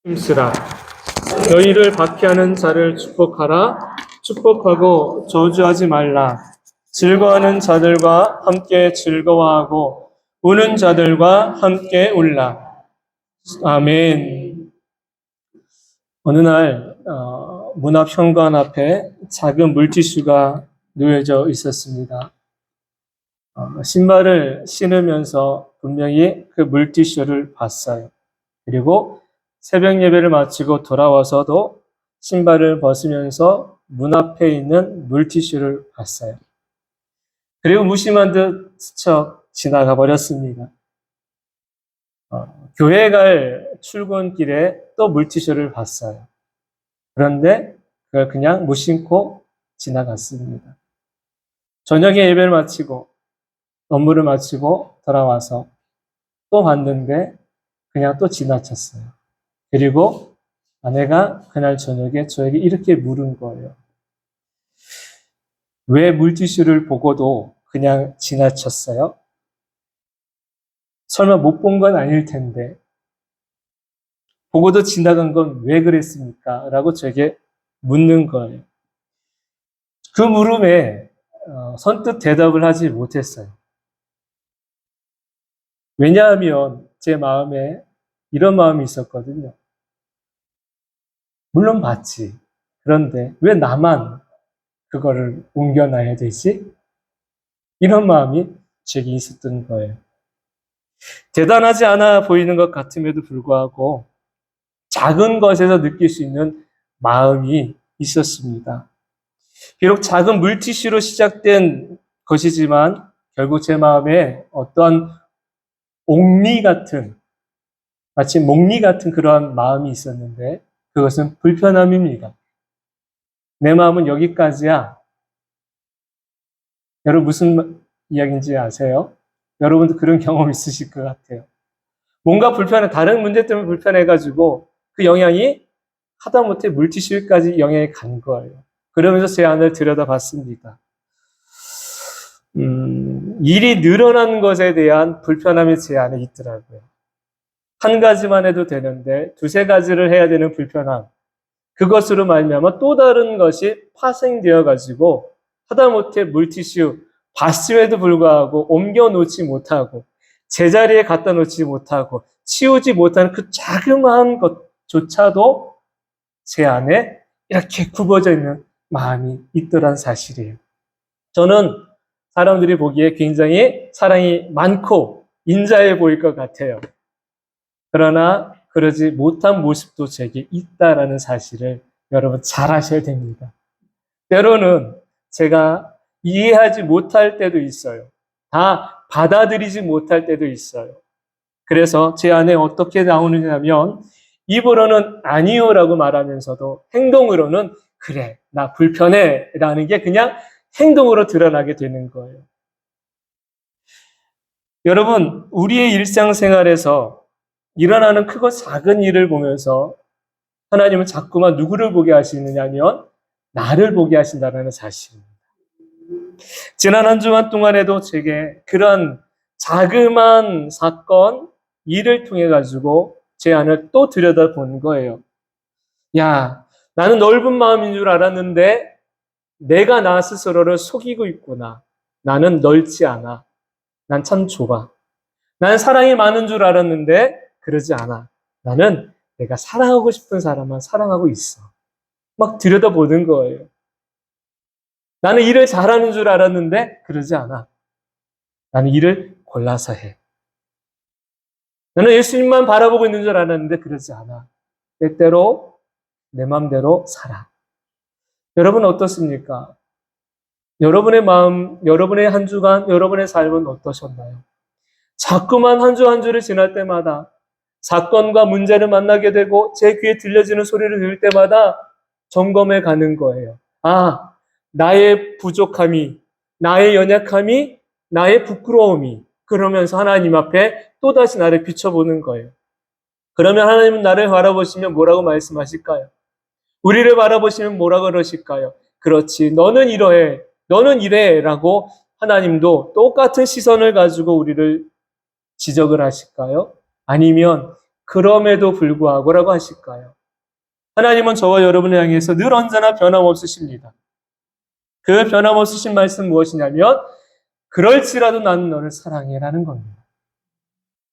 힘쓰라. 너희를 박해하는 자를 축복하라. 축복하고 저주하지 말라. 즐거워하는 자들과 함께 즐거워하고 우는 자들과 함께 울라. 아멘. 어느 날 문 앞 현관 앞에 작은 물티슈가 놓여져 있었습니다. 신발을 신으면서 분명히 그 물티슈를 봤어요. 그리고 새벽 예배를 마치고 돌아와서도 신발을 벗으면서 문 앞에 있는 물티슈를 봤어요. 그리고 무심한 듯 스쳐 지나가 버렸습니다. 교회 갈 출근길에 또 물티슈를 봤어요. 그런데 그걸 그냥 무심코 지나갔습니다. 저녁에 예배를 마치고 업무를 마치고 돌아와서 또 봤는데 그냥 또 지나쳤어요. 그리고 아내가 그날 저녁에 저에게 이렇게 물은 거예요. 왜 물티슈를 보고도 그냥 지나쳤어요? 설마 못 본 건 아닐 텐데 보고도 지나간 건 왜 그랬습니까? 라고 저에게 묻는 거예요. 그 물음에 선뜻 대답을 하지 못했어요. 왜냐하면 제 마음에 이런 마음이 있었거든요. 물론 봤지. 그런데 왜 나만 그거를 옮겨놔야 되지? 이런 마음이 제게 있었던 거예요. 대단하지 않아 보이는 것 같음에도 불구하고 작은 것에서 느낄 수 있는 마음이 있었습니다. 비록 작은 물티슈로 시작된 것이지만 결국 제 마음에 어떤 옥리 같은, 마치 목리 같은 그러한 마음이 있었는데 그것은 불편함입니다. 내 마음은 여기까지야. 여러분 무슨 이야기인지 아세요? 여러분도 그런 경험 있으실 것 같아요. 뭔가 다른 문제 때문에 불편해가지고 그 영향이 하다못해 물티슈까지 영향이 간 거예요. 그러면서 제 안을 들여다봤습니다. 일이 늘어난 것에 대한 불편함이 제 안에 있더라고요. 한 가지만 해도 되는데 두세 가지를 해야 되는 불편함. 그것으로 말미암아 또 다른 것이 파생되어 가지고 하다못해 물티슈 봤음에도 불구하고 옮겨 놓지 못하고 제자리에 갖다 놓지 못하고 치우지 못하는 그 자그마한 것조차도 제 안에 이렇게 굽어져 있는 마음이 있더란 사실이에요. 저는 사람들이 보기에 굉장히 사랑이 많고 인자해 보일 것 같아요. 그러나 그러지 못한 모습도 제게 있다라는 사실을 여러분 잘 아셔야 됩니다. 때로는 제가 이해하지 못할 때도 있어요. 다 받아들이지 못할 때도 있어요. 그래서 제 안에 어떻게 나오느냐면 입으로는 아니요라고 말하면서도 행동으로는 그래, 나 불편해 라는 게 그냥 행동으로 드러나게 되는 거예요. 여러분, 우리의 일상생활에서 일어나는 크고 작은 일을 보면서 하나님은 자꾸만 누구를 보게 하시느냐면 나를 보게 하신다는 사실입니다. 지난 한 주간 동안에도 제게 그런 자그마한 사건, 일을 통해 가지고 제 안을 또 들여다본 거예요. 야, 나는 넓은 마음인 줄 알았는데 내가 나 스스로를 속이고 있구나. 나는 넓지 않아. 난 참 좁아. 난 사랑이 많은 줄 알았는데 그러지 않아. 나는 내가 사랑하고 싶은 사람만 사랑하고 있어. 막 들여다보는 거예요. 나는 일을 잘하는 줄 알았는데 그러지 않아. 나는 일을 골라서 해. 나는 예수님만 바라보고 있는 줄 알았는데 그러지 않아. 때때로 내 마음대로 살아. 여러분 어떻습니까? 여러분의 마음, 여러분의 한 주간, 여러분의 삶은 어떠셨나요? 자꾸만 한 주 한 주를 지날 때마다 사건과 문제를 만나게 되고 제 귀에 들려지는 소리를 들을 때마다 점검해 가는 거예요. 아, 나의 부족함이, 나의 연약함이, 나의 부끄러움이 그러면서 하나님 앞에 또다시 나를 비춰보는 거예요. 그러면 하나님은 나를 바라보시면 뭐라고 말씀하실까요? 우리를 바라보시면 뭐라고 그러실까요? 그렇지, 너는 이러해, 너는 이래 라고 하나님도 똑같은 시선을 가지고 우리를 지적을 하실까요? 아니면 그럼에도 불구하고라고 하실까요? 하나님은 저와 여러분을 향해서 늘 언제나 변함없으십니다. 그 변함없으신 말씀 무엇이냐면 그럴지라도 나는 너를 사랑해라는 겁니다.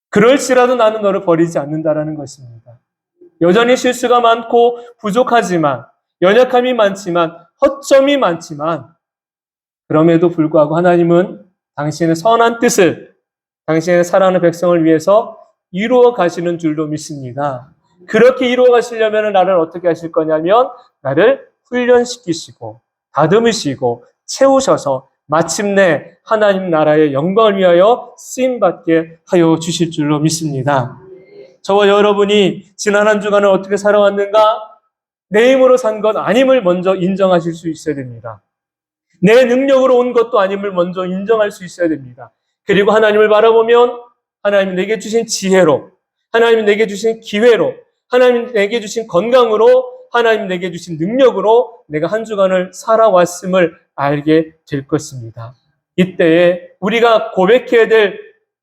그럴지라도 나는 너를 버리지 않는다라는 것입니다. 여전히 실수가 많고 부족하지만 연약함이 많지만 허점이 많지만 그럼에도 불구하고 하나님은 당신의 선한 뜻을 당신의 사랑하는 백성을 위해서 이루어 가시는 줄로 믿습니다. 그렇게 이루어 가시려면 나를 어떻게 하실 거냐면 나를 훈련시키시고 다듬으시고 채우셔서 마침내 하나님 나라의 영광을 위하여 쓰임받게 하여 주실 줄로 믿습니다. 저와 여러분이 지난 한 주간을 어떻게 살아왔는가? 내 힘으로 산 것 아님을 먼저 인정하실 수 있어야 됩니다. 내 능력으로 온 것도 아님을 먼저 인정할 수 있어야 됩니다. 그리고 하나님을 바라보면 하나님이 내게 주신 지혜로, 하나님이 내게 주신 기회로, 하나님이 내게 주신 건강으로, 하나님이 내게 주신 능력으로 내가 한 주간을 살아왔음을 알게 될 것입니다. 이때에 우리가 고백해야 될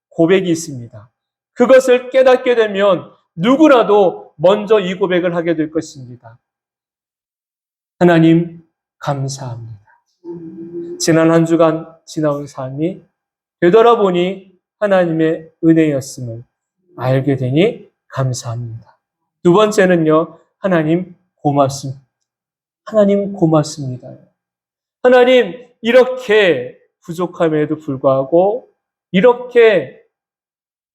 고백이 있습니다. 그것을 깨닫게 되면 누구라도 먼저 이 고백을 하게 될 것입니다. 하나님, 감사합니다. 지난 한 주간 지나온 삶이 되돌아보니 하나님의 은혜였음을 알게 되니 감사합니다. 두 번째는요, 하나님 고맙습니다. 하나님 고맙습니다. 하나님 이렇게 부족함에도 불구하고 이렇게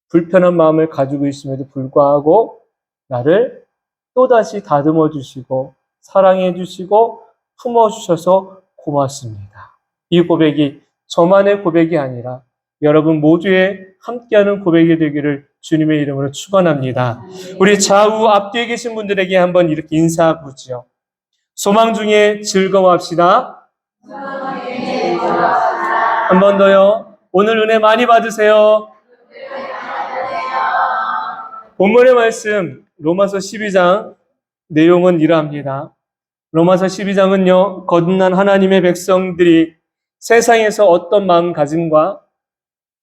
불편한 마음을 가지고 있음에도 불구하고 나를 또다시 다듬어 주시고 사랑해 주시고 품어 주셔서 고맙습니다. 이 고백이 저만의 고백이 아니라 여러분 모두의 함께하는 고백이 되기를 주님의 이름으로 축원합니다. 우리 좌우 앞뒤에 계신 분들에게 한번 이렇게 인사하고요. 소망 중에 즐거워합시다. 한 번 더요. 오늘 은혜 많이 받으세요. 본문의 말씀 로마서 12장 내용은 이러합니다. 로마서 12장은요. 거듭난 하나님의 백성들이 세상에서 어떤 마음가짐과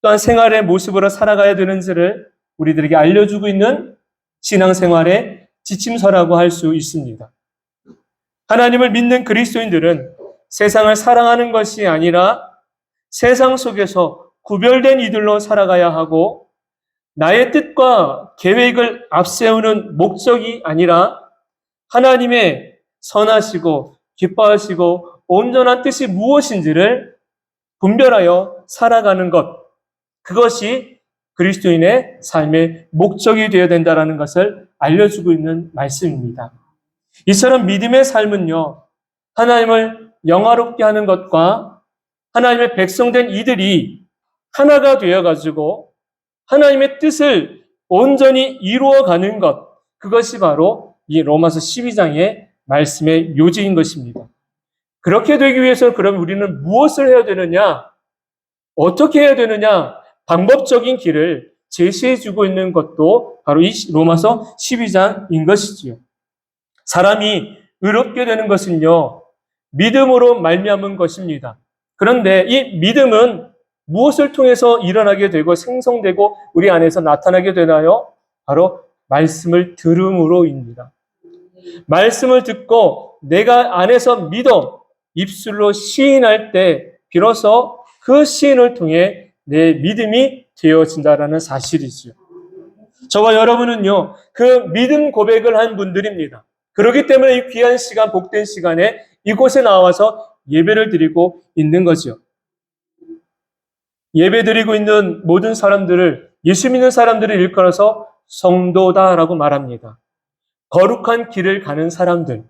또한 생활의 모습으로 살아가야 되는지를 우리들에게 알려주고 있는 신앙생활의 지침서라고 할 수 있습니다. 하나님을 믿는 그리스도인들은 세상을 사랑하는 것이 아니라 세상 속에서 구별된 이들로 살아가야 하고 나의 뜻과 계획을 앞세우는 목적이 아니라 하나님의 선하시고 기뻐하시고 온전한 뜻이 무엇인지를 분별하여 살아가는 것, 그것이 그리스도인의 삶의 목적이 되어야 된다는 것을 알려주고 있는 말씀입니다. 이처럼 믿음의 삶은요, 하나님을 영화롭게 하는 것과 하나님의 백성된 이들이 하나가 되어가지고 하나님의 뜻을 온전히 이루어가는 것, 그것이 바로 이 로마서 12장의 말씀의 요지인 것입니다. 그렇게 되기 위해서 그럼 우리는 무엇을 해야 되느냐? 어떻게 해야 되느냐? 방법적인 길을 제시해주고 있는 것도 바로 이 로마서 12장인 것이지요. 사람이 의롭게 되는 것은요, 믿음으로 말미암은 것입니다. 그런데 이 믿음은 무엇을 통해서 일어나게 되고 생성되고 우리 안에서 나타나게 되나요? 바로 말씀을 들음으로입니다. 말씀을 듣고 내가 안에서 믿어 입술로 시인할 때 비로소 그 시인을 통해 내 믿음이 되어진다라는 사실이지요. 저와 여러분은요, 그 믿음 고백을 한 분들입니다. 그렇기 때문에 이 귀한 시간, 복된 시간에 이곳에 나와서 예배를 드리고 있는 거죠. 예배 드리고 있는 모든 사람들을, 예수 믿는 사람들을 일컬어서 성도다라고 말합니다. 거룩한 길을 가는 사람들,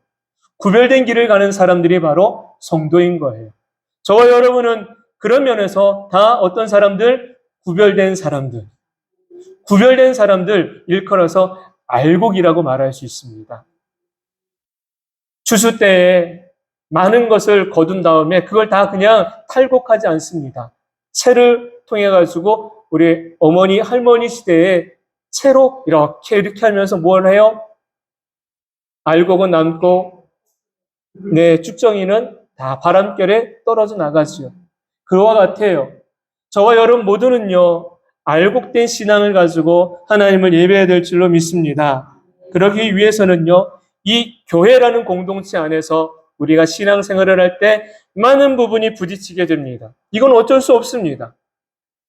구별된 길을 가는 사람들이 바로 성도인 거예요. 저와 여러분은 그런 면에서 다 어떤 사람들? 구별된 사람들. 구별된 사람들 일컬어서 알곡이라고 말할 수 있습니다. 추수 때에 많은 것을 거둔 다음에 그걸 다 그냥 탈곡하지 않습니다. 채를 통해 가지고 우리 어머니, 할머니 시대에 채로 이렇게 하면서 뭘 해요? 알곡은 남고 쭉정이는 다 바람결에 떨어져 나가지요. 그와 같아요. 저와 여러분 모두는요, 알곡된 신앙을 가지고 하나님을 예배해야 될 줄로 믿습니다. 그러기 위해서는요, 이 교회라는 공동체 안에서 우리가 신앙생활을 할 때 많은 부분이 부딪히게 됩니다. 이건 어쩔 수 없습니다.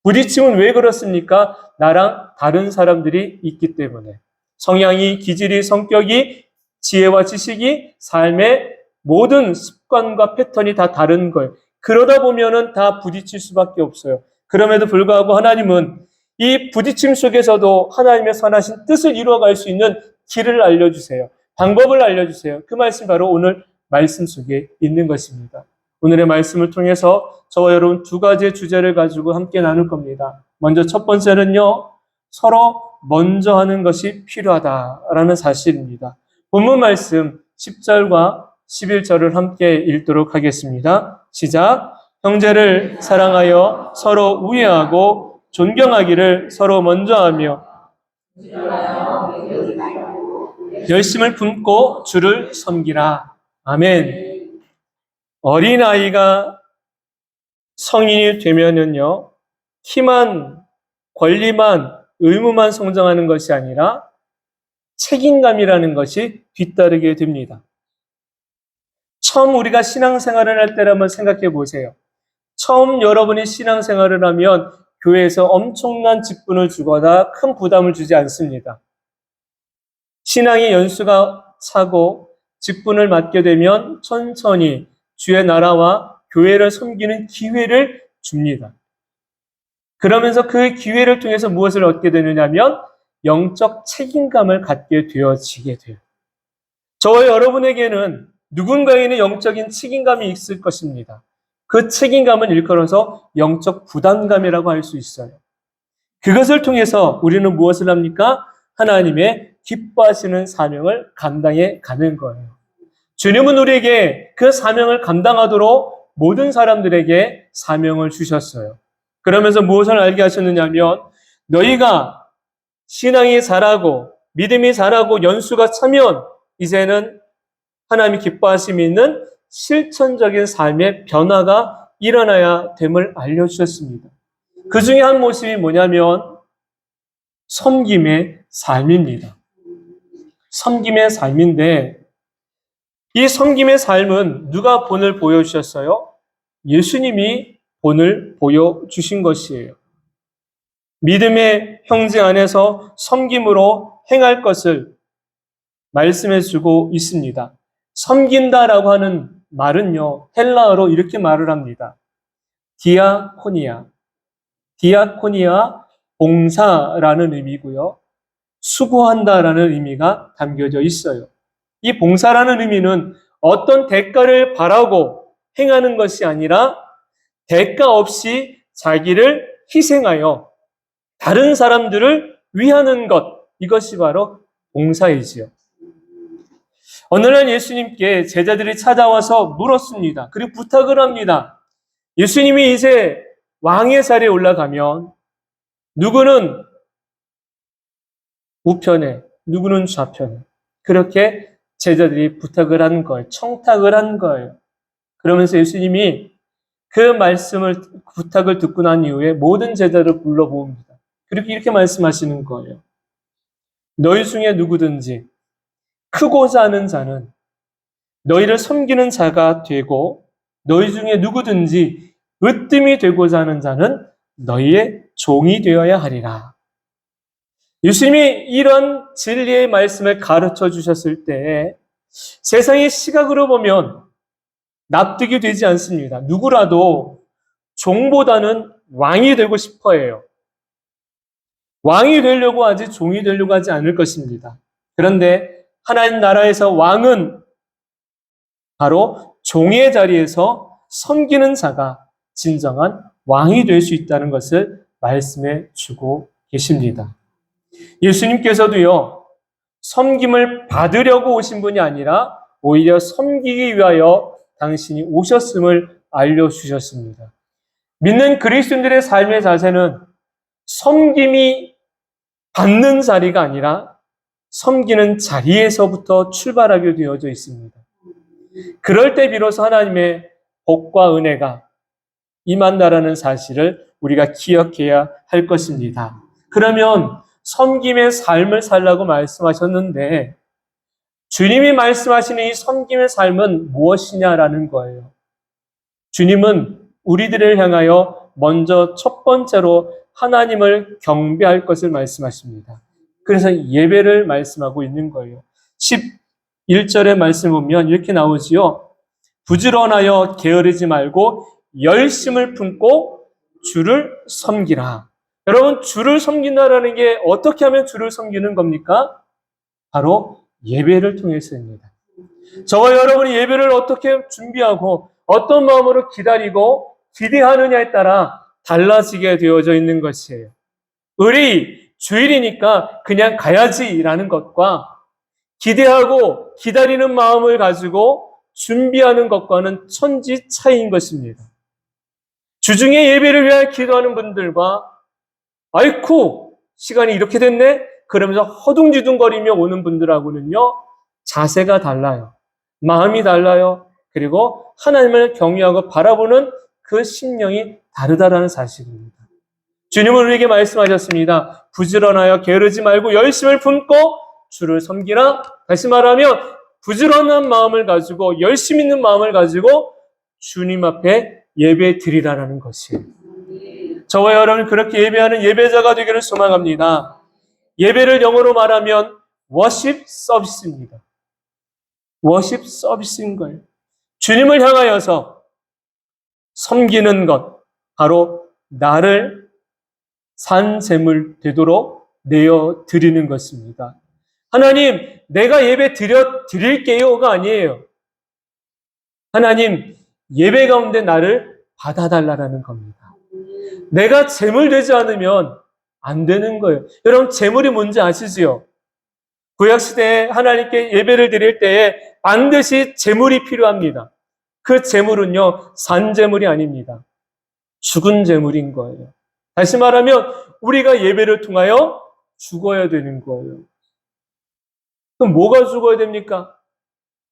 부딪힘은 왜 그렇습니까? 나랑 다른 사람들이 있기 때문에. 성향이, 기질이, 성격이, 지혜와 지식이, 삶의 모든 습관과 패턴이 다 다른 거예요. 그러다 보면은 다 부딪힐 수밖에 없어요. 그럼에도 불구하고 하나님은 이 부딪힘 속에서도 하나님의 선하신 뜻을 이루어갈 수 있는 길을 알려주세요. 방법을 알려주세요. 그 말씀이 바로 오늘 말씀 속에 있는 것입니다. 오늘의 말씀을 통해서 저와 여러분 두 가지의 주제를 가지고 함께 나눌 겁니다. 먼저 첫 번째는요, 서로 먼저 하는 것이 필요하다라는 사실입니다. 본문 말씀 10절과 11절을 함께 읽도록 하겠습니다. 시작. 형제를 사랑하여 서로 우애하고 존경하기를 서로 먼저 하며 열심을 품고 주를 섬기라. 아멘. 어린아이가 성인이 되면은요, 키만, 권리만, 의무만 성장하는 것이 아니라 책임감이라는 것이 뒤따르게 됩니다. 처음 우리가 신앙생활을 할 때를 한번 생각해 보세요. 처음 여러분이 신앙생활을 하면 교회에서 엄청난 직분을 주거나 큰 부담을 주지 않습니다. 신앙의 연수가 차고 직분을 맡게 되면 천천히 주의 나라와 교회를 섬기는 기회를 줍니다. 그러면서 그 기회를 통해서 무엇을 얻게 되느냐면 영적 책임감을 갖게 되어지게 돼요. 저와 여러분에게는 누군가에는 영적인 책임감이 있을 것입니다. 그 책임감은 일컬어서 영적 부담감이라고 할 수 있어요. 그것을 통해서 우리는 무엇을 합니까? 하나님의 기뻐하시는 사명을 감당해 가는 거예요. 주님은 우리에게 그 사명을 감당하도록 모든 사람들에게 사명을 주셨어요. 그러면서 무엇을 알게 하셨느냐면 너희가 신앙이 자라고 믿음이 자라고 연수가 차면 이제는 하나님이 기뻐하심이 있는 실천적인 삶의 변화가 일어나야 됨을 알려주셨습니다. 그 중에 한 모습이 뭐냐면 섬김의 삶입니다. 섬김의 삶인데 이 섬김의 삶은 누가 본을 보여주셨어요? 예수님이 본을 보여주신 것이에요. 믿음의 형제 안에서 섬김으로 행할 것을 말씀해주고 있습니다. 섬긴다라고 하는 말은요, 헬라어로 이렇게 말을 합니다. 디아코니아. 디아코니아, 봉사라는 의미고요. 수고한다라는 의미가 담겨져 있어요. 이 봉사라는 의미는 어떤 대가를 바라고 행하는 것이 아니라 대가 없이 자기를 희생하여 다른 사람들을 위하는 것, 이것이 바로 봉사이지요. 어느 날 예수님께 제자들이 찾아와서 물었습니다. 그리고 부탁을 합니다. 예수님이 이제 왕의 자리에 올라가면 누구는 우편에, 누구는 좌편에 그렇게 제자들이 부탁을 한 거예요. 청탁을 한 거예요. 그러면서 예수님이 그 말씀을, 부탁을 듣고 난 이후에 모든 제자를 불러 모읍니다. 그리고 이렇게 말씀하시는 거예요. 너희 중에 누구든지 크고자 하는 자는 너희를 섬기는 자가 되고 너희 중에 누구든지 으뜸이 되고자 하는 자는 너희의 종이 되어야 하리라. 예수님이 이런 진리의 말씀을 가르쳐 주셨을 때 세상의 시각으로 보면 납득이 되지 않습니다. 누구라도 종보다는 왕이 되고 싶어 해요. 왕이 되려고 하지 종이 되려고 하지 않을 것입니다. 그런데 하나님 나라에서 왕은 바로 종의 자리에서 섬기는 자가 진정한 왕이 될 수 있다는 것을 말씀해 주고 계십니다. 예수님께서도요, 섬김을 받으려고 오신 분이 아니라 오히려 섬기기 위하여 당신이 오셨음을 알려주셨습니다. 믿는 그리스도인들의 삶의 자세는 섬김이 받는 자리가 아니라 섬기는 자리에서부터 출발하게 되어져 있습니다. 그럴 때 비로소 하나님의 복과 은혜가 임한다라는 사실을 우리가 기억해야 할 것입니다. 그러면 섬김의 삶을 살라고 말씀하셨는데 주님이 말씀하시는 이 섬김의 삶은 무엇이냐라는 거예요. 주님은 우리들을 향하여 먼저 첫 번째로 하나님을 경배할 것을 말씀하십니다. 그래서 예배를 말씀하고 있는 거예요. 11절의 말씀 보면 이렇게 나오지요. 부지런하여 게으르지 말고 열심을 품고 주를 섬기라. 여러분, 주를 섬긴다라는 게 어떻게 하면 주를 섬기는 겁니까? 바로 예배를 통해서입니다. 저와 여러분이 예배를 어떻게 준비하고 어떤 마음으로 기다리고 기대하느냐에 따라 달라지게 되어져 있는 것이에요. 우리 주일이니까 그냥 가야지라는 것과 기대하고 기다리는 마음을 가지고 준비하는 것과는 천지 차이인 것입니다. 주중에 예배를 위하여 기도하는 분들과 아이쿠 시간이 이렇게 됐네? 그러면서 허둥지둥거리며 오는 분들하고는요 자세가 달라요. 마음이 달라요. 그리고 하나님을 경외하고 바라보는 그 심령이 다르다라는 사실입니다. 주님은 우리에게 말씀하셨습니다. 부지런하여 게으르지 말고 열심을 품고 주를 섬기라. 다시 말하면 부지런한 마음을 가지고 열심 있는 마음을 가지고 주님 앞에 예배 드리라는 것이에요. 저와 여러분 그렇게 예배하는 예배자가 되기를 소망합니다. 예배를 영어로 말하면 워십 서비스입니다. 워십 서비스인 거예요. 주님을 향하여서 섬기는 것, 바로 나를 산 제물 되도록 내어 드리는 것입니다. 하나님, 내가 예배 드릴게요가 아니에요. 하나님, 예배 가운데 나를 받아달라는 겁니다. 내가 제물 되지 않으면 안 되는 거예요. 여러분, 제물이 뭔지 아시지요? 구약시대에 하나님께 예배를 드릴 때에 반드시 제물이 필요합니다. 그 제물은요, 산 제물이 아닙니다. 죽은 제물인 거예요. 다시 말하면 우리가 예배를 통하여 죽어야 되는 거예요. 그럼 뭐가 죽어야 됩니까?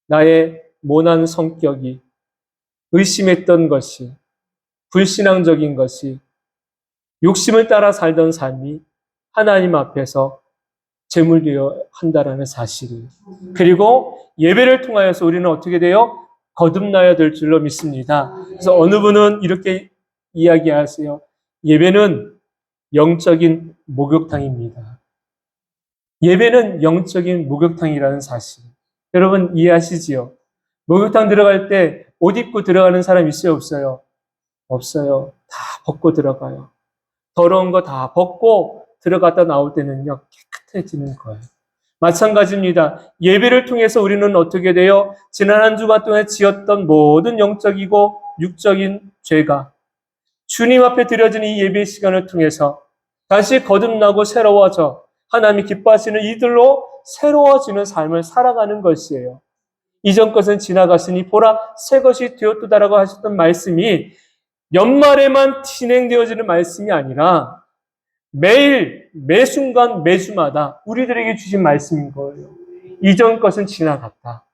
나의 모난 성격이, 의심했던 것이, 불신앙적인 것이, 욕심을 따라 살던 삶이 하나님 앞에서 제물되어 한다라는 사실이에요. 그리고 예배를 통하여서 우리는 어떻게 돼요? 거듭나야 될 줄로 믿습니다. 그래서 어느 분은 이렇게 이야기하세요. 예배는 영적인 목욕탕입니다. 예배는 영적인 목욕탕이라는 사실. 여러분 이해하시지요? 목욕탕 들어갈 때 옷 입고 들어가는 사람 있어요? 없어요? 없어요. 다 벗고 들어가요. 더러운 거 다 벗고 들어갔다 나올 때는요, 깨끗해지는 거예요. 마찬가지입니다. 예배를 통해서 우리는 어떻게 돼요? 지난 한 주간 동안 지었던 모든 영적이고 육적인 죄가 주님 앞에 드려지는 이 예배 시간을 통해서 다시 거듭나고 새로워져 하나님이 기뻐하시는 이들로 새로워지는 삶을 살아가는 것이에요. 이전 것은 지나갔으니 보라 새 것이 되었도다라고 하셨던 말씀이 연말에만 진행되어지는 말씀이 아니라 매일, 매 순간, 매주마다 우리들에게 주신 말씀인 거예요. 이전 것은 지나갔다.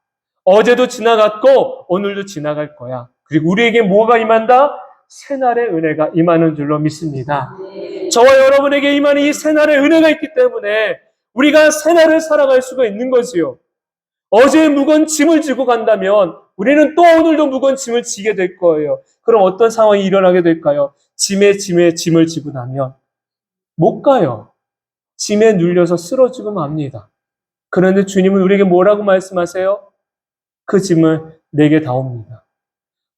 어제도 지나갔고 오늘도 지나갈 거야. 그리고 우리에게 뭐가 임한다? 새날의 은혜가 임하는 줄로 믿습니다. 저와 여러분에게 임하는 이 새날의 은혜가 있기 때문에 우리가 새날을 살아갈 수가 있는 거지요. 어제 무거운 짐을 지고 간다면 우리는 또 오늘도 무거운 짐을 지게 될 거예요. 그럼 어떤 상황이 일어나게 될까요? 짐에 짐을 지고 나면 못 가요. 짐에 눌려서 쓰러지고 맙니다. 그런데 주님은 우리에게 뭐라고 말씀하세요? 그 짐을 내게 다옵니다.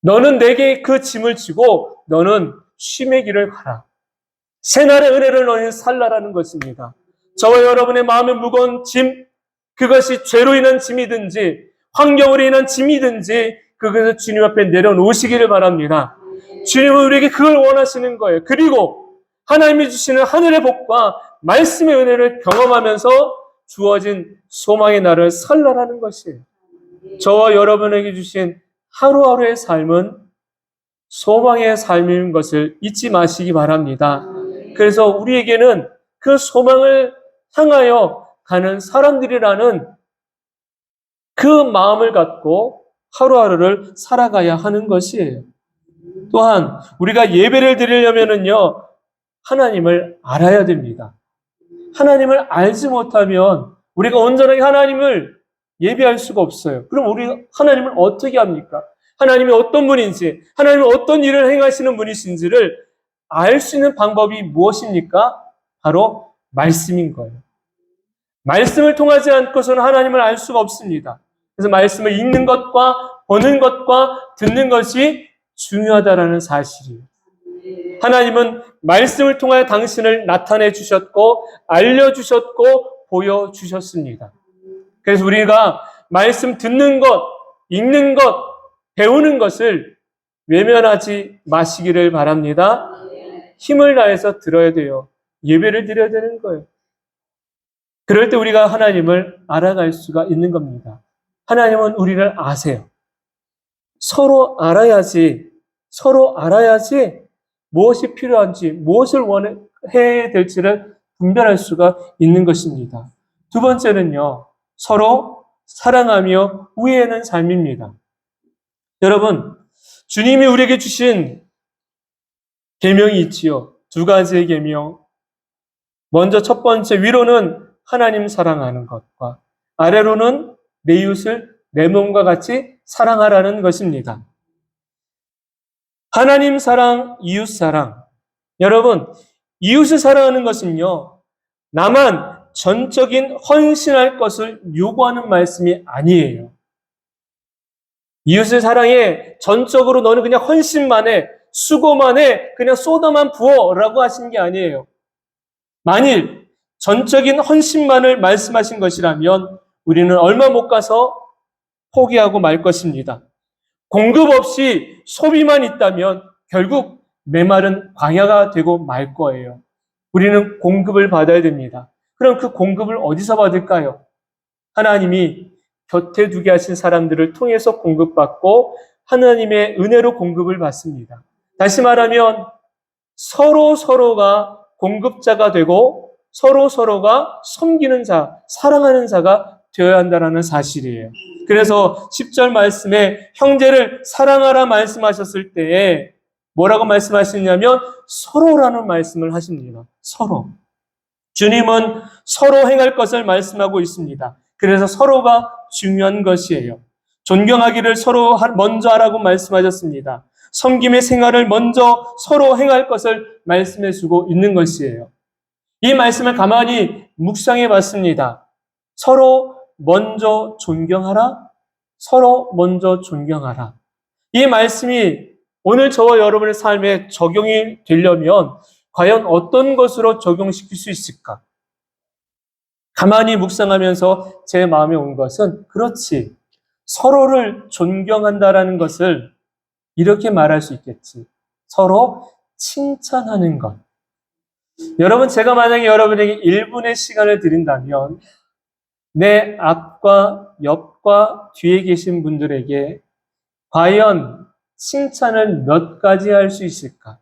너는 내게 그 짐을 지고 너는 쉼의 길을 가라. 새날의 은혜를 너희는 살라라는 것입니다. 저와 여러분의 마음에 무거운 짐, 그것이 죄로 인한 짐이든지 환경으로 인한 짐이든지 그것을 주님 앞에 내려놓으시기를 바랍니다. 주님은 우리에게 그걸 원하시는 거예요. 그리고 하나님이 주시는 하늘의 복과 말씀의 은혜를 경험하면서 주어진 소망의 날을 살라라는 것이에요. 저와 여러분에게 주신 하루하루의 삶은 소망의 삶인 것을 잊지 마시기 바랍니다. 그래서 우리에게는 그 소망을 향하여 가는 사람들이라는 그 마음을 갖고 하루하루를 살아가야 하는 것이에요. 또한 우리가 예배를 드리려면은요, 하나님을 알아야 됩니다. 하나님을 알지 못하면 우리가 온전하게 하나님을 예배할 수가 없어요. 그럼 우리 하나님을 어떻게 합니까? 하나님이 어떤 분인지, 하나님이 어떤 일을 행하시는 분이신지를 알 수 있는 방법이 무엇입니까? 바로 말씀인 거예요. 말씀을 통하지 않고서는 하나님을 알 수가 없습니다. 그래서 말씀을 읽는 것과 보는 것과 듣는 것이 중요하다라는 사실이에요. 하나님은 말씀을 통하여 당신을 나타내 주셨고 알려주셨고 보여주셨습니다. 그래서 우리가 말씀 듣는 것, 읽는 것, 배우는 것을 외면하지 마시기를 바랍니다. 힘을 다해서 들어야 돼요. 예배를 드려야 되는 거예요. 그럴 때 우리가 하나님을 알아갈 수가 있는 겁니다. 하나님은 우리를 아세요. 서로 알아야지 무엇이 필요한지, 무엇을 해야 될지를 분별할 수가 있는 것입니다. 두 번째는요, 서로 사랑하며 우애하는 삶입니다. 여러분, 주님이 우리에게 주신 계명이 있지요. 두 가지의 계명. 먼저 첫 번째, 위로는 하나님 사랑하는 것과 아래로는 내 이웃을 내 몸과 같이 사랑하라는 것입니다. 하나님 사랑, 이웃 사랑. 여러분, 이웃을 사랑하는 것은요, 나만 전적인 헌신할 것을 요구하는 말씀이 아니에요. 이웃을 사랑해, 전적으로 너는 그냥 헌신만 해, 수고만 해, 그냥 쏟아만 부어 라고 하신 게 아니에요. 만일 전적인 헌신만을 말씀하신 것이라면 우리는 얼마 못 가서 포기하고 말 것입니다. 공급 없이 소비만 있다면 결국 메마른 광야가 되고 말 거예요. 우리는 공급을 받아야 됩니다. 그럼 그 공급을 어디서 받을까요? 하나님이 곁에 두게 하신 사람들을 통해서 공급받고 하나님의 은혜로 공급을 받습니다. 다시 말하면 서로가 공급자가 되고 서로가 섬기는 자, 사랑하는 자가 되어야 한다는 사실이에요. 그래서 10절 말씀에 형제를 사랑하라 말씀하셨을 때에 뭐라고 말씀하시냐면 서로라는 말씀을 하십니다. 서로. 주님은 서로 행할 것을 말씀하고 있습니다. 그래서 서로가 중요한 것이에요. 존경하기를 서로 먼저 하라고 말씀하셨습니다. 섬김의 생활을 먼저 서로 행할 것을 말씀해 주고 있는 것이에요. 이 말씀을 가만히 묵상해 봤습니다. 서로 먼저 존경하라. 서로 먼저 존경하라. 이 말씀이 오늘 저와 여러분의 삶에 적용이 되려면 과연 어떤 것으로 적용시킬 수 있을까? 가만히 묵상하면서 제 마음에 온 것은 그렇지. 서로를 존경한다라는 것을 이렇게 말할 수 있겠지. 서로 칭찬하는 것. 여러분, 제가 만약에 여러분에게 1분의 시간을 드린다면 내 앞과 옆과 뒤에 계신 분들에게 과연 칭찬을 몇 가지 할 수 있을까?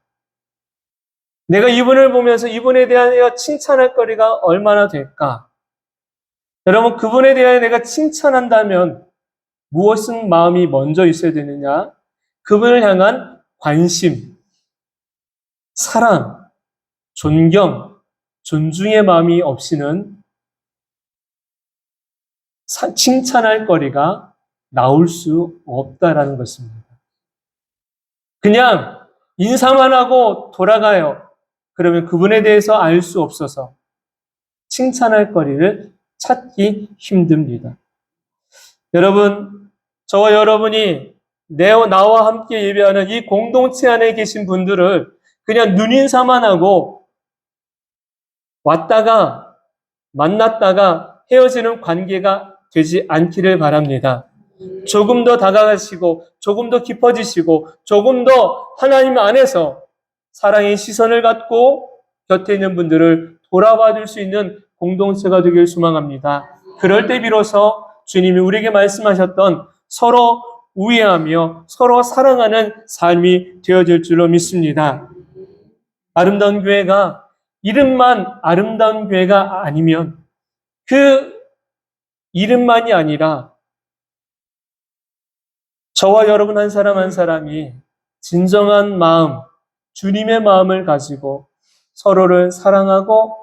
내가 이분을 보면서 이분에 대하여 칭찬할 거리가 얼마나 될까? 여러분, 그분에 대하여 내가 칭찬한다면 무엇은 마음이 먼저 있어야 되느냐? 그분을 향한 관심, 사랑, 존경, 존중의 마음이 없이는 칭찬할 거리가 나올 수 없다라는 것입니다. 그냥 인사만 하고 돌아가요. 그러면 그분에 대해서 알 수 없어서 칭찬할 거리를 찾기 힘듭니다. 여러분, 저와 여러분이 나와 함께 예배하는 이 공동체 안에 계신 분들을 그냥 눈인사만 하고 왔다가 만났다가 헤어지는 관계가 되지 않기를 바랍니다. 조금 더 다가가시고 조금 더 깊어지시고 조금 더 하나님 안에서 사랑의 시선을 갖고 곁에 있는 분들을 돌아봐 줄 수 있는 공동체가 되길 소망합니다. 그럴 때 비로소 주님이 우리에게 말씀하셨던 서로 우애하며 서로 사랑하는 삶이 되어질 줄로 믿습니다. 아름다운 교회가 이름만 아름다운 교회가 아니면 그 이름만이 아니라 저와 여러분 한 사람 한 사람이 진정한 마음, 주님의 마음을 가지고 서로를 사랑하고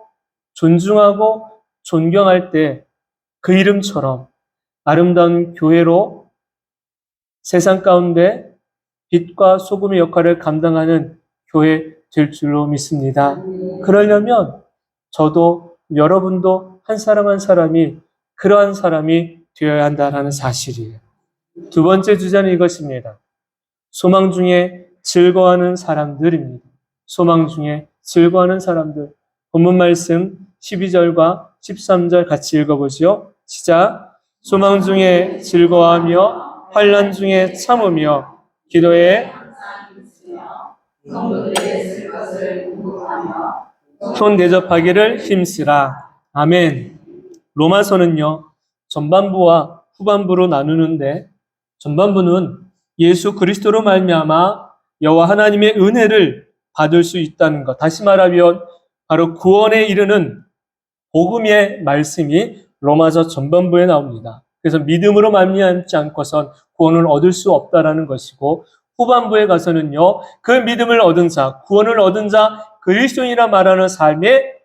존중하고 존경할 때 그 이름처럼 아름다운 교회로 세상 가운데 빛과 소금의 역할을 감당하는 교회 될 줄로 믿습니다. 그러려면 저도 여러분도 한 사람 한 사람이 그러한 사람이 되어야 한다는 사실이에요. 두 번째 주제는 이것입니다. 소망 중에 즐거워하는 사람들입니다. 소망 중에 즐거워하는 사람들. 본문 말씀 12절과 13절 같이 읽어보죠. 시작. 소망 중에 즐거워하며 환난 중에 참으며 기도에 손 대접하기를 힘쓰라. 아멘. 로마서는요, 전반부와 후반부로 나누는데 전반부는 예수 그리스도로 말미암아 여호와 하나님의 은혜를 받을 수 있다는 것. 다시 말하면 바로 구원에 이르는 복음의 말씀이 로마서 전반부에 나옵니다. 그래서 믿음으로 말미암지 않고선 구원을 얻을 수 없다라는 것이고 후반부에 가서는요. 그 믿음을 얻은 자, 구원을 얻은 자 그리스도인이라 말하는 삶의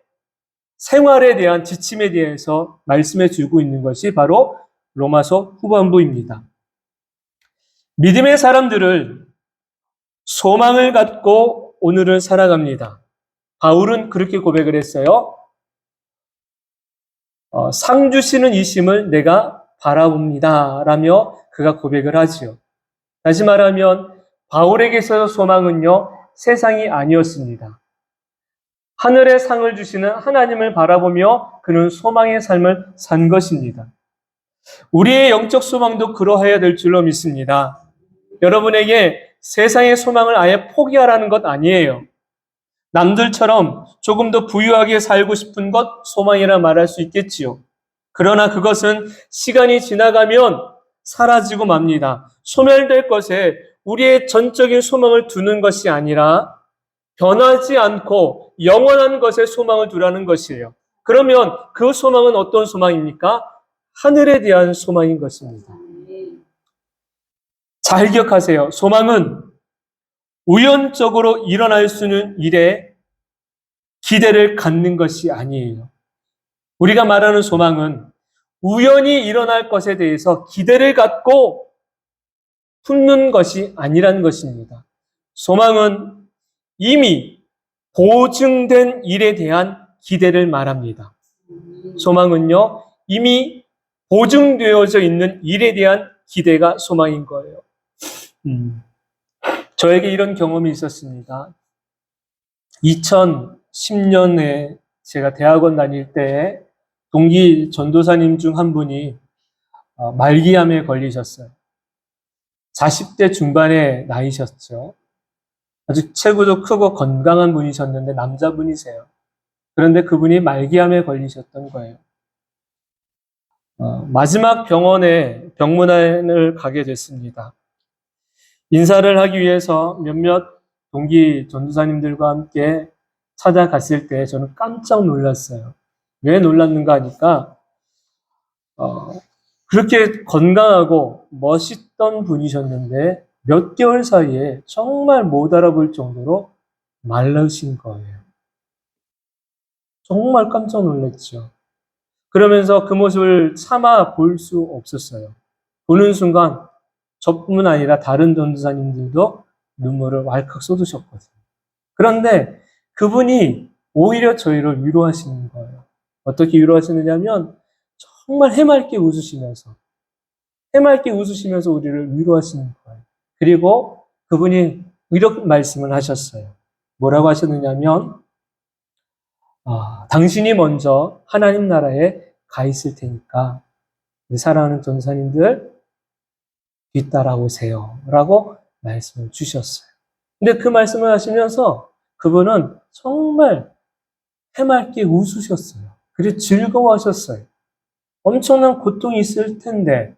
생활에 대한 지침에 대해서 말씀해 주고 있는 것이 바로 로마서 후반부입니다. 믿음의 사람들을 소망을 갖고 오늘을 살아갑니다. 바울은 그렇게 고백을 했어요. 상 주시는 이심을 내가 바라봅니다. 라며 그가 고백을 하지요. 다시 말하면 바울에게 있어서 소망은요. 세상이 아니었습니다. 하늘의 상을 주시는 하나님을 바라보며 그는 소망의 삶을 산 것입니다. 우리의 영적 소망도 그러해야 될 줄로 믿습니다. 여러분에게 세상의 소망을 아예 포기하라는 것 아니에요. 남들처럼 조금 더 부유하게 살고 싶은 것 소망이라 말할 수 있겠지요. 그러나 그것은 시간이 지나가면 사라지고 맙니다. 소멸될 것에 우리의 전적인 소망을 두는 것이 아니라 변하지 않고 영원한 것에 소망을 두라는 것이에요. 그러면 그 소망은 어떤 소망입니까? 하늘에 대한 소망인 것입니다. 잘 기억하세요. 소망은 우연적으로 일어날 수 있는 일에 기대를 갖는 것이 아니에요. 우리가 말하는 소망은 우연히 일어날 것에 대해서 기대를 갖고 품는 것이 아니라는 것입니다. 소망은 이미 보증된 일에 대한 기대를 말합니다. 소망은요, 이미 보증되어져 있는 일에 대한 기대가 소망인 거예요. 저에게 이런 경험이 있었습니다. 2010년에 제가 대학원 다닐 때 동기 전도사님 중 한 분이 말기암에 걸리셨어요. 40대 중반의 나이셨죠. 아주 체구도 크고 건강한 분이셨는데 남자분이세요. 그런데 그분이 말기암에 걸리셨던 거예요. 마지막 병원에 병문안을 가게 됐습니다. 인사를 하기 위해서 몇몇 동기 전도사님들과 함께 찾아갔을 때 저는 깜짝 놀랐어요. 왜 놀랐는가 하니까 그렇게 건강하고 멋있던 분이셨는데 몇 개월 사이에 정말 못 알아볼 정도로 말라신 거예요. 정말 깜짝 놀랐죠. 그러면서 그 모습을 참아 볼 수 없었어요. 보는 순간 저뿐만 아니라 다른 전도사님들도 눈물을 왈칵 쏟으셨거든요. 그런데 그분이 오히려 저희를 위로하시는 거예요. 어떻게 위로하시느냐면 정말 해맑게 웃으시면서 우리를 위로하시는 거예요. 그리고 그분이 이렇게 말씀을 하셨어요. 뭐라고 하셨느냐면 당신이 먼저 하나님 나라에 가 있을 테니까 사랑하는 전사님들 뒤따라오세요 라고 말씀을 주셨어요. 근데 그 말씀을 하시면서 그분은 정말 해맑게 웃으셨어요. 그리고 즐거워하셨어요. 엄청난 고통이 있을 텐데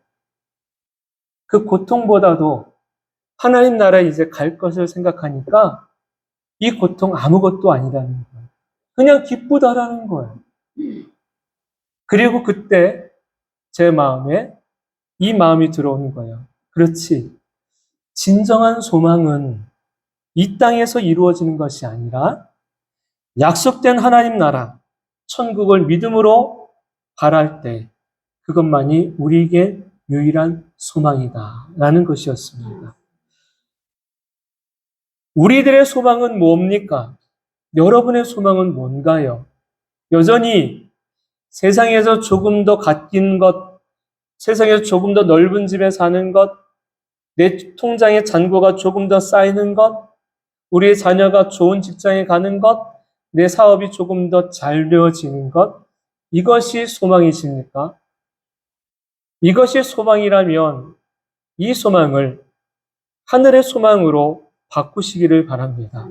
그 고통보다도 하나님 나라에 이제 갈 것을 생각하니까 이 고통 아무것도 아니라는 거예요. 그냥 기쁘다라는 거예요. 그리고 그때 제 마음에 이 마음이 들어오는 거예요. 그렇지. 진정한 소망은 이 땅에서 이루어지는 것이 아니라 약속된 하나님 나라, 천국을 믿음으로 바랄 때 그것만이 우리에게 유일한 소망이다 라는 것이었습니다. 우리들의 소망은 뭡니까? 여러분의 소망은 뭔가요? 여전히 세상에서 조금 더 갖긴 것, 세상에서 조금 더 넓은 집에 사는 것, 내 통장에 잔고가 조금 더 쌓이는 것, 우리의 자녀가 좋은 직장에 가는 것, 내 사업이 조금 더 잘 되어지는 것, 이것이 소망이십니까? 이것이 소망이라면 이 소망을 하늘의 소망으로 바꾸시기를 바랍니다.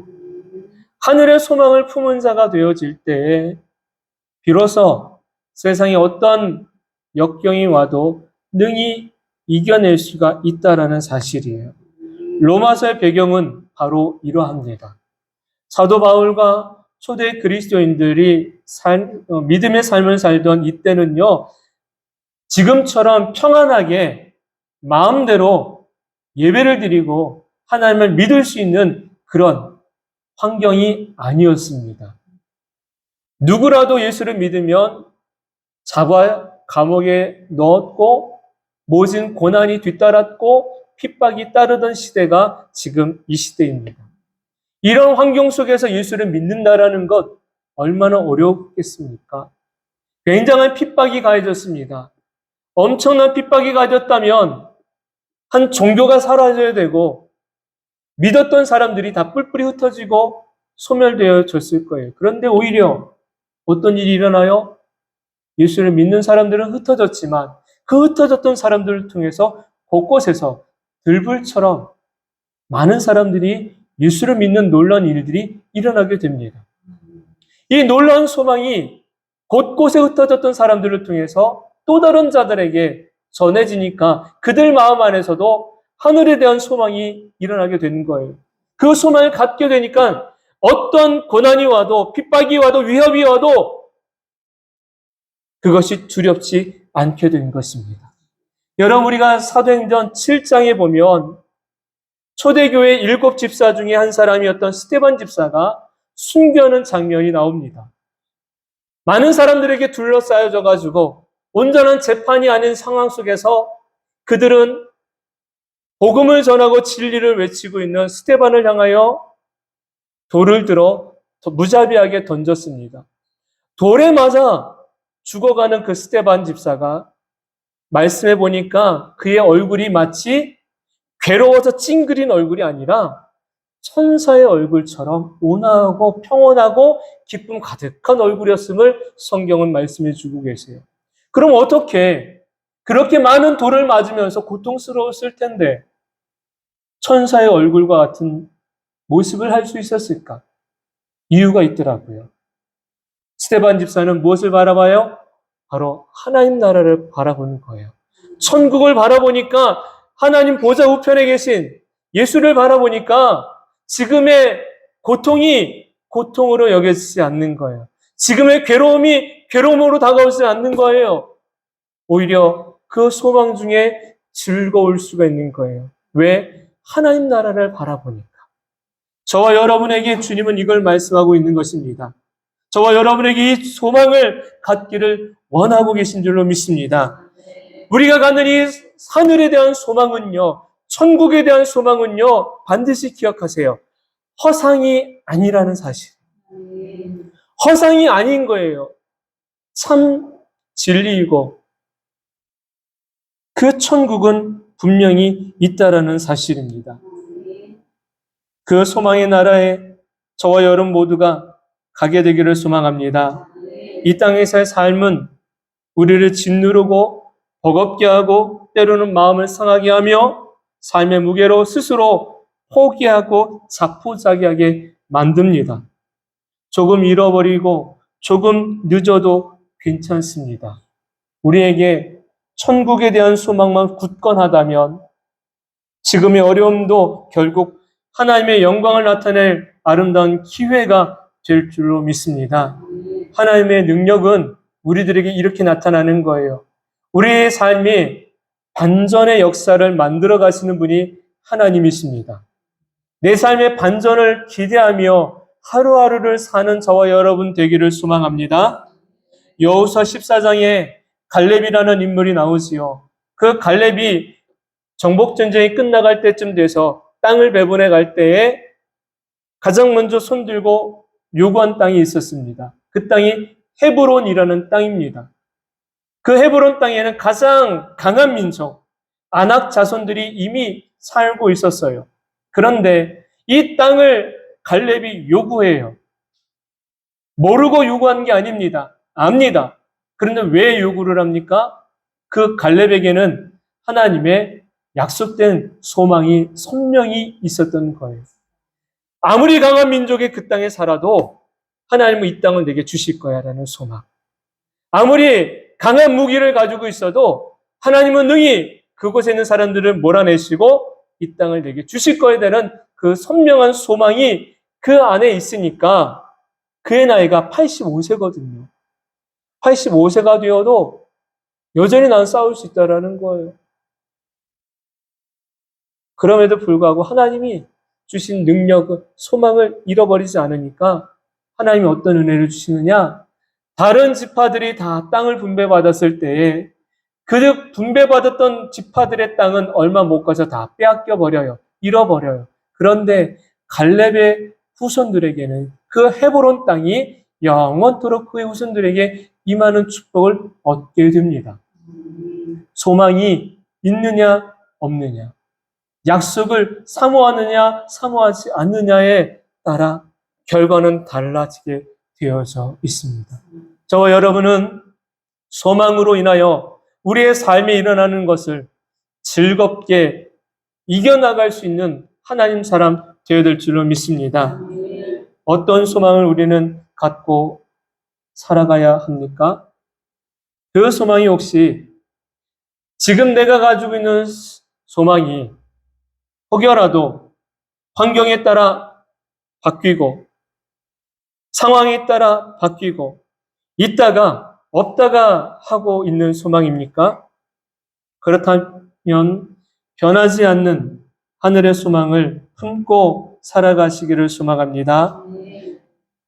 하늘의 소망을 품은 자가 되어질 때에 비로소 세상에 어떤 역경이 와도 능히 이겨낼 수가 있다라는 사실이에요. 로마서의 배경은 바로 이러합니다. 사도 바울과 초대 그리스도인들이 믿음의 삶을 살던 이때는요, 지금처럼 평안하게 마음대로 예배를 드리고 하나님을 믿을 수 있는 그런 환경이 아니었습니다. 누구라도 예수를 믿으면 잡아 감옥에 넣었고 모진 고난이 뒤따랐고 핍박이 따르던 시대가 지금 이 시대입니다. 이런 환경 속에서 예수를 믿는다라는 것 얼마나 어렵겠습니까? 굉장한 핍박이 가해졌습니다. 엄청난 핍박이 가해졌다면 한 종교가 사라져야 되고 믿었던 사람들이 다 뿔뿔이 흩어지고 소멸되어졌을 거예요. 그런데 오히려 어떤 일이 일어나요? 예수를 믿는 사람들은 흩어졌지만 그 흩어졌던 사람들을 통해서 곳곳에서 들불처럼 많은 사람들이 예수를 믿는 놀라운 일들이 일어나게 됩니다. 이 놀라운 소망이 곳곳에 흩어졌던 사람들을 통해서 또 다른 자들에게 전해지니까 그들 마음 안에서도 하늘에 대한 소망이 일어나게 되는 거예요. 그 소망을 갖게 되니까 어떤 고난이 와도 핍박이 와도 위협이 와도 그것이 두렵지 않게 된 것입니다. 여러분, 우리가 사도행전 7장에 보면 초대교회 7 집사 중에 한 사람이었던 스데반 집사가 순교하는 장면이 나옵니다. 많은 사람들에게 둘러싸여져 가지고 온전한 재판이 아닌 상황 속에서 그들은 복음을 전하고 진리를 외치고 있는 스데반을 향하여 돌을 들어 무자비하게 던졌습니다. 돌에 맞아 죽어가는 그 스데반 집사가 말씀해 보니까 그의 얼굴이 마치 괴로워서 찡그린 얼굴이 아니라 천사의 얼굴처럼 온화하고 평온하고 기쁨 가득한 얼굴이었음을 성경은 말씀해 주고 계세요. 그럼 어떻게 그렇게 많은 돌을 맞으면서 고통스러웠을 텐데 천사의 얼굴과 같은 모습을 할 수 있었을까? 이유가 있더라고요. 스데반 집사는 무엇을 바라봐요? 바로 하나님 나라를 바라보는 거예요. 천국을 바라보니까 하나님 보좌 우편에 계신 예수를 바라보니까 지금의 고통이 고통으로 여겨지지 않는 거예요. 지금의 괴로움이 괴로움으로 다가오지 않는 거예요. 오히려 그 소망 중에 즐거울 수가 있는 거예요. 왜? 하나님 나라를 바라보니까. 저와 여러분에게 주님은 이걸 말씀하고 있는 것입니다. 저와 여러분에게 이 소망을 갖기를 원하고 계신 줄로 믿습니다. 우리가 갖는 이 하늘에 대한 소망은요, 천국에 대한 소망은요, 반드시 기억하세요. 허상이 아니라는 사실. 허상이 아닌 거예요. 참 진리이고 그 천국은 분명히 있다라는 사실입니다. 그 소망의 나라에 저와 여러분 모두가 가게 되기를 소망합니다. 이 땅에서의 삶은 우리를 짓누르고 버겁게 하고 때로는 마음을 상하게 하며 삶의 무게로 스스로 포기하고 자포자기하게 만듭니다. 조금 잃어버리고 조금 늦어도 괜찮습니다. 우리에게 천국에 대한 소망만 굳건하다면 지금의 어려움도 결국 하나님의 영광을 나타낼 아름다운 기회가 될 줄로 믿습니다. 하나님의 능력은 우리들에게 이렇게 나타나는 거예요. 우리의 삶이 반전의 역사를 만들어 가시는 분이 하나님이십니다. 내 삶의 반전을 기대하며 하루하루를 사는 저와 여러분 되기를 소망합니다. 여호수아 14장에 갈렙이라는 인물이 나오지요. 그 갈렙이 정복전쟁이 끝나갈 때쯤 돼서 땅을 배분해 갈 때에 가장 먼저 손들고 요구한 땅이 있었습니다. 그 땅이 헤브론이라는 땅입니다. 그 헤브론 땅에는 가장 강한 민족, 아낙 자손들이 이미 살고 있었어요. 그런데 이 땅을 갈렙이 요구해요. 모르고 요구한 게 아닙니다. 압니다. 그런데 왜 요구를 합니까? 그 갈렙에게는 하나님의 약속된 소망이 선명히 있었던 거예요. 아무리 강한 민족이 그 땅에 살아도 하나님은 이 땅을 내게 주실 거야 라는 소망. 아무리 강한 무기를 가지고 있어도 하나님은 능히 그곳에 있는 사람들을 몰아내시고 이 땅을 내게 주실 거에 대한 그 선명한 소망이 그 안에 있으니까 그의 나이가 85세거든요. 85세가 되어도 여전히 난 싸울 수 있다는 거예요. 그럼에도 불구하고 하나님이 주신 능력을, 소망을 잃어버리지 않으니까 하나님이 어떤 은혜를 주시느냐? 다른 지파들이 다 땅을 분배받았을 때에 그 분배받았던 지파들의 땅은 얼마 못 가서 다 빼앗겨 버려요. 잃어버려요. 그런데 갈렙의 후손들에게는 그 헤브론 땅이 영원토록 그의 후손들에게 임하는 축복을 얻게 됩니다. 소망이 있느냐 없느냐, 약속을 사모하느냐 사모하지 않느냐에 따라 결과는 달라지게 되어져 있습니다. 저와 여러분은 소망으로 인하여 우리의 삶에 일어나는 것을 즐겁게 이겨나갈 수 있는 하나님 사람 되어야 될 줄로 믿습니다. 어떤 소망을 우리는 갖고 살아가야 합니까? 그 소망이 혹시 지금 내가 가지고 있는 소망이 혹여라도 환경에 따라 바뀌고 상황에 따라 바뀌고 있다가 없다가 하고 있는 소망입니까? 그렇다면 변하지 않는 하늘의 소망을 품고 살아가시기를 소망합니다.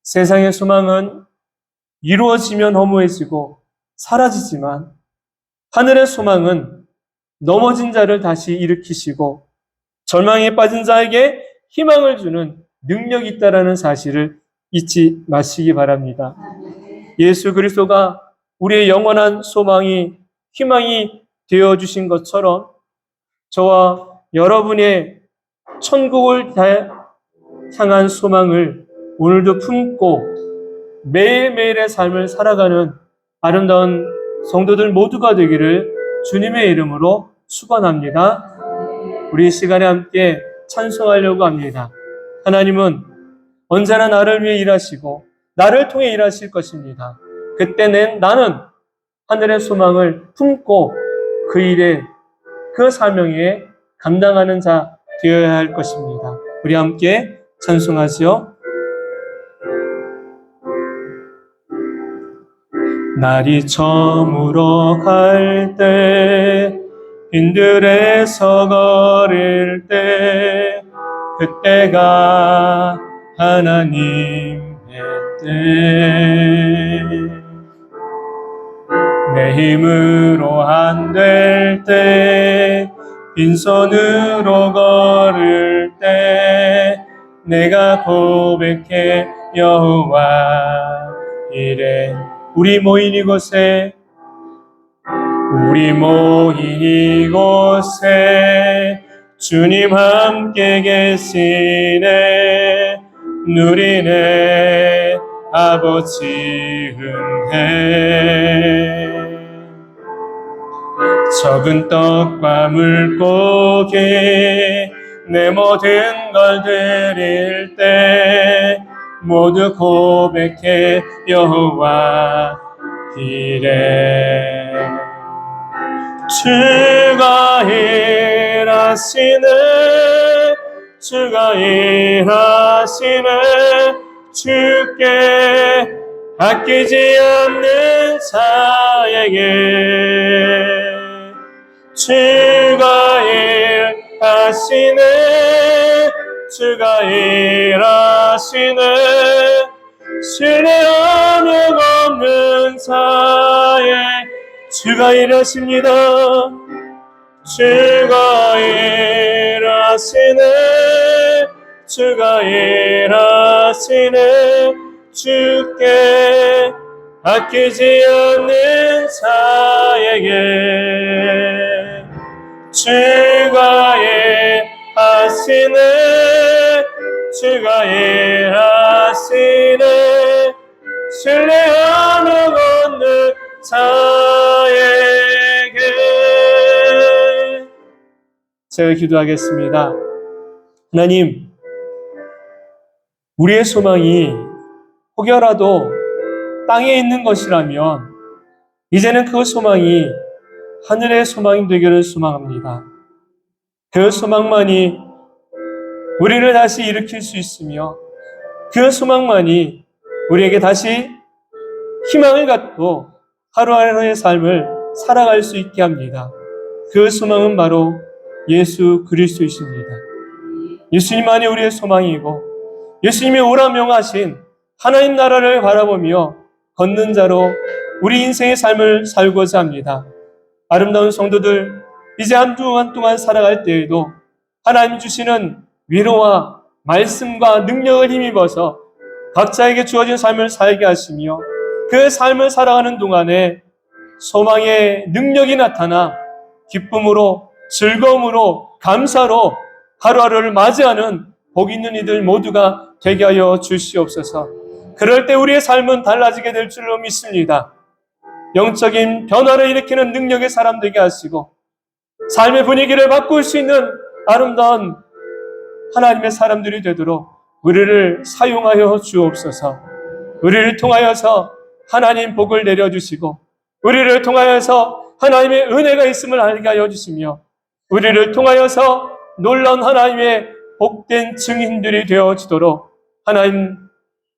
세상의 소망은 이루어지면 허무해지고 사라지지만 하늘의 소망은 넘어진 자를 다시 일으키시고 절망에 빠진 자에게 희망을 주는 능력이 있다는 사실을 잊지 마시기 바랍니다. 예수 그리스도가 우리의 영원한 소망이 희망이 되어주신 것처럼 저와 여러분의 천국을 향한 소망을 오늘도 품고 매일매일의 삶을 살아가는 아름다운 성도들 모두가 되기를 주님의 이름으로 축원합니다. 우리 시간에 함께 찬송하려고 합니다. 하나님은 언제나 나를 위해 일하시고 나를 통해 일하실 것입니다. 그때 나는 하늘의 소망을 품고 그 일에 그 사명에 감당하는 자 되어야 할 것입니다. 우리 함께 찬송하지요. 날이 저물어 갈 때 빈들에서 걸을 때 그때가 하나님의 때 내 힘으로 안 될 때 빈손으로 걸을 때 내가 고백해 여호와 이래 우리 모인 이곳에 주님 함께 계시네 누리네 아버지 은혜 적은 떡과 물고기 내 모든 걸 드릴 때 모두 고백해 여호와 이래 주가 일하시네 주께 아끼지 않는 자에게 주가 일하시네 주가 일하시네. 신뢰함을 없는 사에 주가 일하십니다. 주가 일하시네. 주가 일하시네. 주께 아끼지 않는 자에게 주가 일하시네. 주가 일하시네. 신뢰함을 얻는 자에게. 제가 기도하겠습니다. 하나님, 우리의 소망이 혹여라도 땅에 있는 것이라면 이제는 그 소망이 하늘의 소망이 되기를 소망합니다. 그 소망만이 우리를 다시 일으킬 수 있으며 그 소망만이 우리에게 다시 희망을 갖고 하루하루의 삶을 살아갈 수 있게 합니다. 그 소망은 바로 예수 그리스도이십니다. 예수님만이 우리의 소망이고 예수님이 오라 명하신 하나님 나라를 바라보며 걷는 자로 우리 인생의 삶을 살고자 합니다. 아름다운 성도들, 이제 한 주간 동안 살아갈 때에도 하나님 주시는 위로와 말씀과 능력을 힘입어서 각자에게 주어진 삶을 살게 하시며 그 삶을 살아가는 동안에 소망의 능력이 나타나 기쁨으로, 즐거움으로, 감사로 하루하루를 맞이하는 복 있는 이들 모두가 되게 하여 주시옵소서. 그럴 때 우리의 삶은 달라지게 될 줄로 믿습니다. 영적인 변화를 일으키는 능력의 사람 되게 하시고 삶의 분위기를 바꿀 수 있는 아름다운 하나님의 사람들이 되도록 우리를 사용하여 주옵소서. 우리를 통하여서 하나님 복을 내려주시고 우리를 통하여서 하나님의 은혜가 있음을 알게 하여 주시며 우리를 통하여서 놀라운 하나님의 복된 증인들이 되어지도록 하나님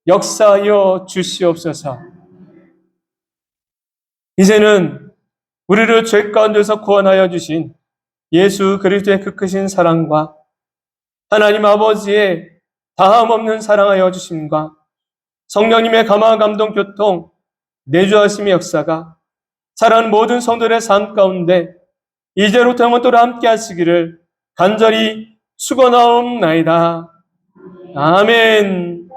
역사하여 주시옵소서. 이제는 우리를 죄 가운데서 구원하여 주신 예수 그리스도의 그 크신 사랑과 하나님 아버지의 다함없는 사랑하여 주심과 성령님의 감화 감동 교통 내주하심의 역사가 사랑하는 모든 성도들의 삶 가운데 이제로부터 영원토록 함께 하시기를 간절히 축원하옵나이다. 아멘.